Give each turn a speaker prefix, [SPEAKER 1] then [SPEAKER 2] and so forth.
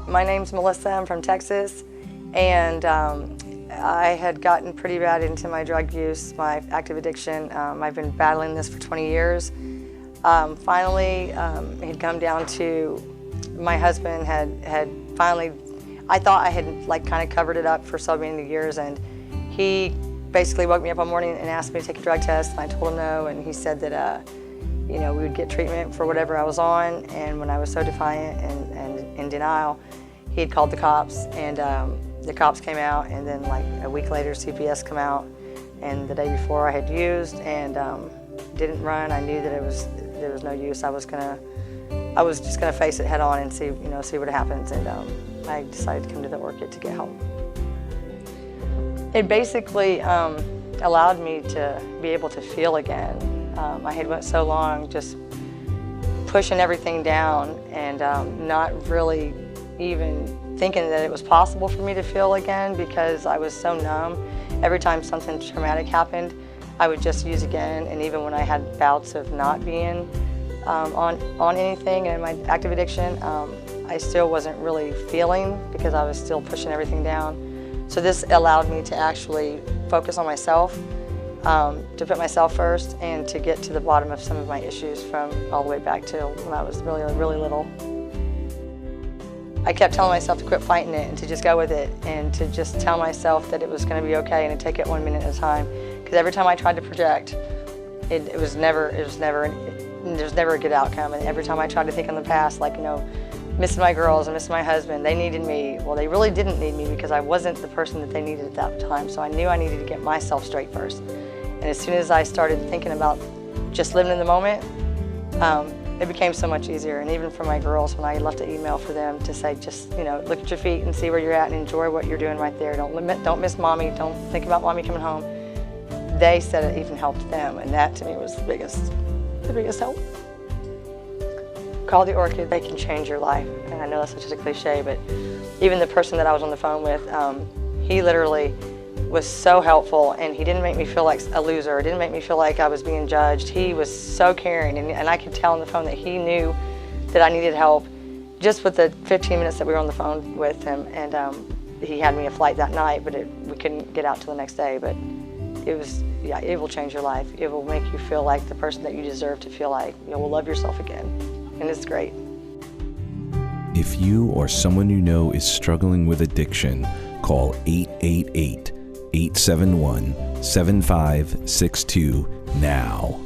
[SPEAKER 1] My name's Melissa, I'm from Texas, and I had gotten pretty bad into my drug use, my active addiction. I've been battling this for 20 years. Finally, it had come down to my husband had finally, I thought I had like kind of covered it up for so many years, and he basically woke me up one morning and asked me to take a drug test, and I told him no, and he said that you know, we would get treatment for whatever I was on, and when I was so defiant and in denial, he had called the cops, and the cops came out, and then like a week later CPS come out, and the day before I had used and didn't run. I knew that there was no use. I was just gonna face it head on and see what happens, and I decided to come to the Orchid to get help. It basically allowed me to be able to feel again. I had went so long just pushing everything down and not really even thinking that it was possible for me to feel again because I was so numb. Every time something traumatic happened, I would just use again, and even when I had bouts of not being on anything in my active addiction, I still wasn't really feeling because I was still pushing everything down. So this allowed me to actually focus on myself, to put myself first, and to get to the bottom of some of my issues from all the way back to when I was really, really little. I kept telling myself to quit fighting it and to just go with it, and to just tell myself that it was going to be okay and to take it 1 minute at a time. Because every time I tried to project, there was never a good outcome. And every time I tried to think in the past, like, you know, missing my girls and missing my husband, they needed me. Well, they really didn't need me because I wasn't the person that they needed at that time. So I knew I needed to get myself straight first. And as soon as I started thinking about just living in the moment, it became so much easier. And even for my girls, when I left an email for them to say, just, you know, look at your feet and see where you're at and enjoy what you're doing right there. Don't miss mommy. Don't think about mommy coming home. They said it even helped them, and that to me was the biggest help. Call the Orchid. They can change your life. And I know that's such a cliche, but even the person that I was on the phone with, he literally was so helpful, and he didn't make me feel like a loser. It didn't make me feel like I was being judged. He was so caring, and I could tell on the phone that he knew that I needed help just with the 15 minutes that we were on the phone with him. And he had me a flight that night, but we couldn't get out till the next day. But it will change your life. It will make you feel like the person that you deserve to feel like. You will love yourself again, and it's great.
[SPEAKER 2] If you or someone you know is struggling with addiction, call 888-871-7562 now.